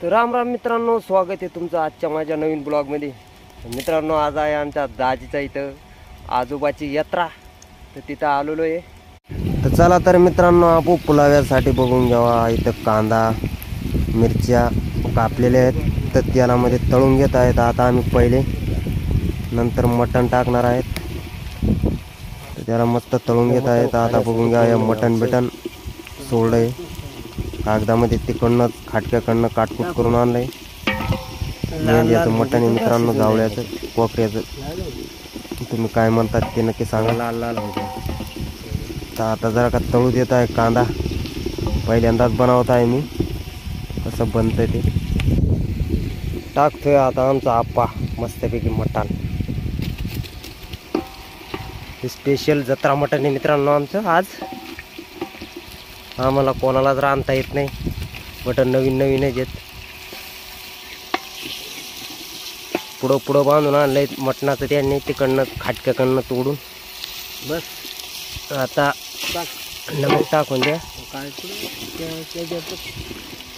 तर राम राम मित्रांनो, स्वागत आहे तुमचं आजच्या माझ्या नवीन ब्लॉगमध्ये। मित्रांनो, आज आहे आमच्या दाजीचा इथं आजोबाची यात्रा, तर तिथं आलेलो आहे। तर चला तर मित्रांनो, आपण पुलाव्यासाठी बघून घ्यावा। इथं कांदा मिरच्या कापलेल्या आहेत, तर तेलामध्ये तळून घेत आहेत। आता आम्ही पहिले नंतर मटण टाकणार आहेत, तर त्याला मस्त तळून घेत आहेत। आता बघून घ्या, मटण बिटन सोडलंय कागदामध्ये, तिकडनं खाटक्याकडनं काटकूट करून आणलंय। मेंढ्याचं मटण आहे मित्रांनो, जावळ्याचं कोकऱ्याचं, तुम्ही काय म्हणतात ते नक्की सांगा। लाल लाल होतं। तर आता जरा का तळू देत आहे कांदा, पहिल्यांदाच बनवत आहे मी, कसं बनतंय ते टाकतोय आता आमचा आप्पा मस्तपैकी मटण। स्पेशल जत्रा मटण आहे मित्रांनो आमचं आज। आम्हाला कोणालाच रांधता येत नाही, मटण नवीन नवीनच येत। पुढं पुढं बांधून आणलंय मटणाचं त्यांनी, तिकडनं खाटक्याकडनं तोडून। बस आता नमक टाकून द्या।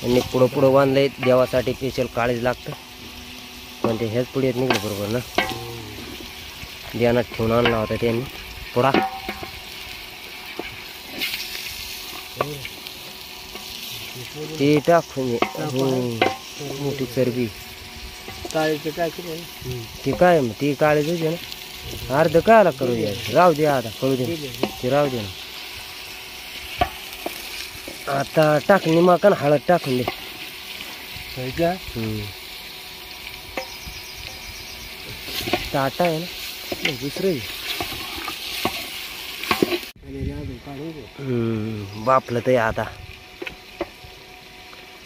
आणि पुढं पुढं बांधलंय, देवासाठी स्पेशल काळीच लागतं, पण ते हेच पुढे येत निघलं बरोबर ना। ध्यानात ठेवून आणला होता त्यांनी पुढा। ते टाकून मोठी चरबी ती काय मग ती काळी तुझी ना, अर्ध कायला करू द्या, राहू दे आता, करू दे ते, राहू दे ना। आता टाक निमाक आणि हळद टाकून दे। टाटा आहे ना दुसरं, बापलं तर आता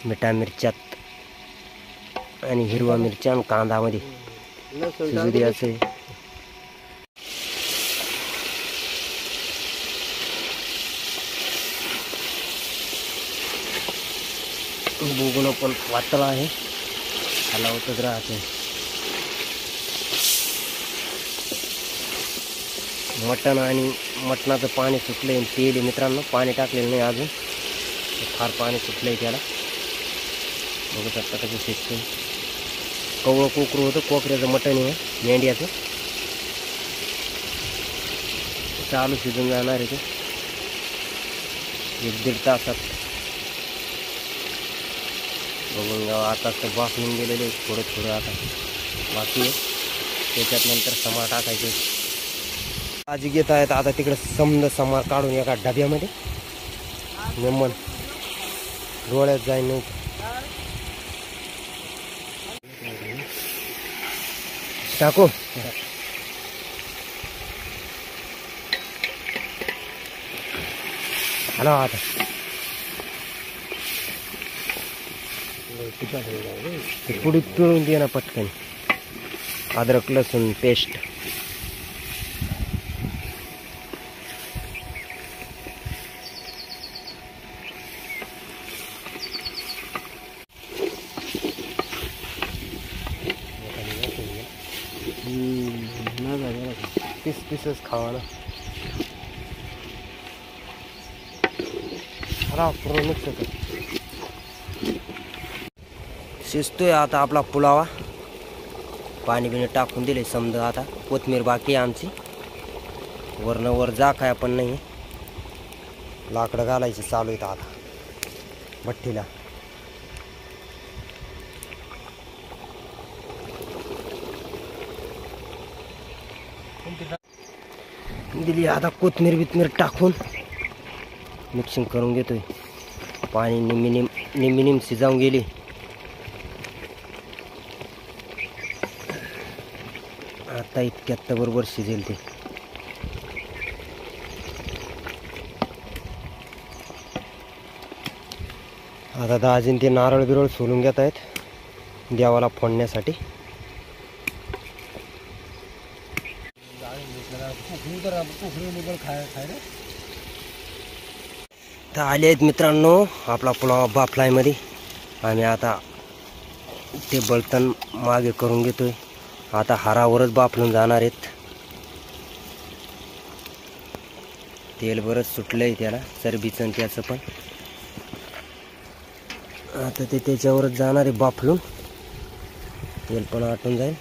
मिठा मिरच्यात आणि हिरवा मिरच्या आणि कांदामध्ये शिजू द्यायचं आहे। बघून पण पातळ आहे, हलवतच राहते। मटण आणि मटणाचं पाणी सुटलंय, तेल मित्रांनो, पाणी टाकलेलं नाही अजून, फार पाणी सुटलंय त्याला। बघू शकता कसं शिजतं, कवळं कोकरू होतं, कोकऱ्याचं मटण आहे मेंढ्याचं, चालू शिजून जाणार आहे ते 1-1.5 तासात। बघून घ्यावं, आता तर वाफून गेलेले थोडं थोडं आता बाकी आहे, त्याच्यात नंतर समार टाकायचे। काळजी घेत आहेत आता, तिकडे समजा समार काढून एका डब्यामध्ये नेमन डोळ्यात जाईन नाही। टाकू हॅलो, आता पुढे पिळून दे ना पटकन, अद्रक लसूण पेस्ट। पीस खावा ना, पूर्ण मिक्स कर। शिजतोय आता आपला पुलावा, पाणी बिणी टाकून दिले समजा। आता कोथमीर बाकी आहे आमची, वरनं वर जा काय पण नाही, लाकडं घालायचे चालू आहेत आता भट्टीला। दिली आता कोथमीर बिथमीर टाकून मिक्सिंग करून घेतोय। पाणी निम शिजावून गेली, आता इतक्यात बरोबर शिजेल ते। आता दाजीन ते नारळ बिरळ सोलून घेत आहेत देवाला फोडण्यासाठी। तर आले आहेत मित्रांनो आपला पुलाव बाफलाय मध्ये। आम्ही आता ते बळतण मागे करून घेतोय, आता हारावरच बाफलून जाणार आहेत। तेल बरंच सुटलंय त्याला, चरबीचं त्याचं पण। आता ते त्याच्यावरच जाणार आहे बाफलून, तेल पण आटून जाईल.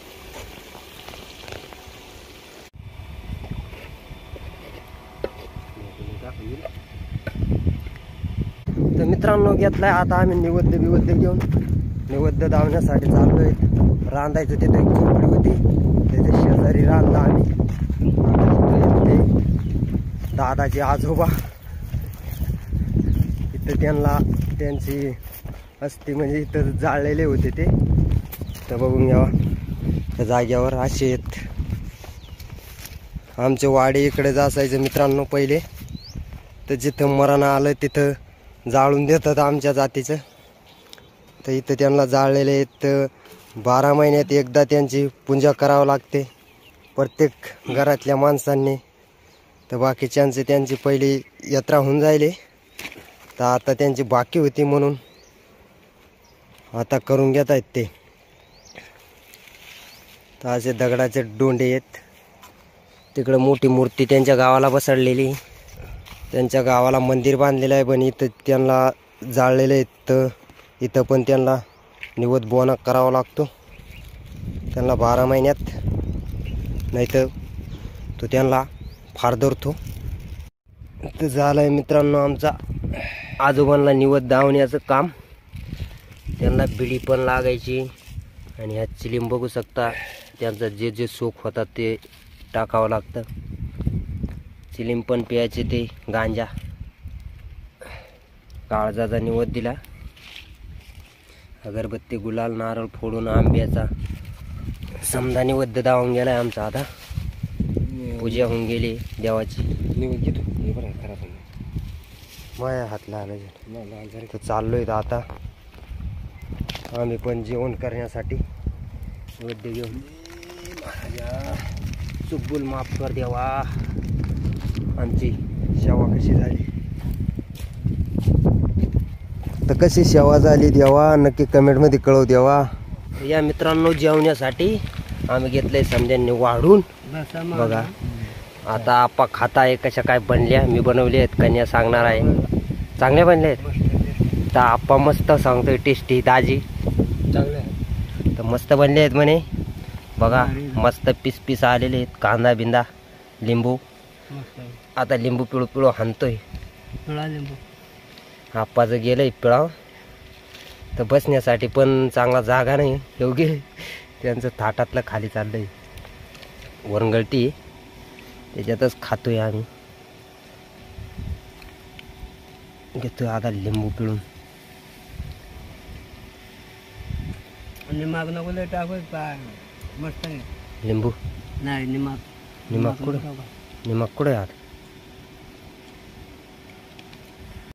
तर मित्रांनो घेतलाय आता आम्ही निवद्य घेऊन निवद्य धावण्यासाठी चाललोय. रांधायचं तिथे एक झोपडी होती, त्याच्या शेजारी रांधला आम्ही. दादाचे आजोबा इथं त्यांना त्यांची असती म्हणजे इथं जाळलेले होते ते, तर बघून घ्यावा त्या जाग्यावर असे आहेत. आमचे वाडे इकडेच असायचं मित्रांनो पहिले, तर जिथं मरण आलं तिथं जाळून देतात आमच्या जातीचं. तर इथं त्यांना जाळलेले आहेत. 12 महिन्यात एकदा त्यांची पूजा करावं लागते प्रत्येक घरातल्या माणसांनी. तर बाकीच्यांचे त्यांची पहिली यात्रा होऊन जायले, तर आता त्यांची बाकी होती म्हणून आता करून घेत आहेत ते. तर असे दगडाचे डोंडे आहेत. तिकडं मोठी मूर्ती त्यांच्या गावाला बसवलेली, त्यांच्या गावाला मंदिर बांधलेलं आहे, पण इथं त्यांना जाळलेलं आहेत. तर इथं पण त्यांना निवद बोना करावा लागतो त्यांना 12 महिन्यात, नाही तर तो त्यांना फार धरतो. तर झालं आहे मित्रांनो आमचा आजोबांना निवद दावण्याचं काम. त्यांना बिडी पण लागायची आणि ह्या चिलीम बघू शकता, त्यांचं जे जे शोक होतात ते टाकावं लागतं. चिलीम पण प्यायचे, ते गांजा काळजाचा निवद दिला. अगरबत्ती गुलाल नारळ फोडून आंब्याचा समजा निवद दावून गेलाय आमचा. आता पूजा होऊन गेली देवाची. माया हातला आलं तर चाललोय आता आम्ही पण जेवण करण्यासाठी. नैवेद्य घेऊन चुकबुल माफ कर देवा, आमची सेवा कशी झाली, तर कशी सेवा झाली देवा नक्की कमेंटमध्ये कळव देवा. या मित्रांनो जेवण्यासाठी आम्ही घेतलंय समजांनी वाढून. बघा आता आप्पा खाता आहे कशा काय बनल्या, मी बनवले आहेत, कन्या सांगणार आहे. चांगल्या बनल्या आहेत तर आप्पा मस्त सांगतोय टेस्टी दाजी तर मस्त बनले आहेत म्हणे. बघा मस्त पीस पीस आलेले आहेत, कांदा बिंदा लिंबू. आता लिंबू पिळू पिळू हाणतोय. आप्पाचं गेलंय पिळाव, तर बसण्यासाठी पण चांगला जागा नाही योग्य. त्यांचं थाटातलं खाली चाललंय, वरंगळटी त्याच्यातच खातोय आम्ही. घेतोय आता लिंबू पिळून. निमाग नको लय टाकत मस्त लिंबू नाही. निमाग निमाग कुठं, निमाग कुठं आहे आता.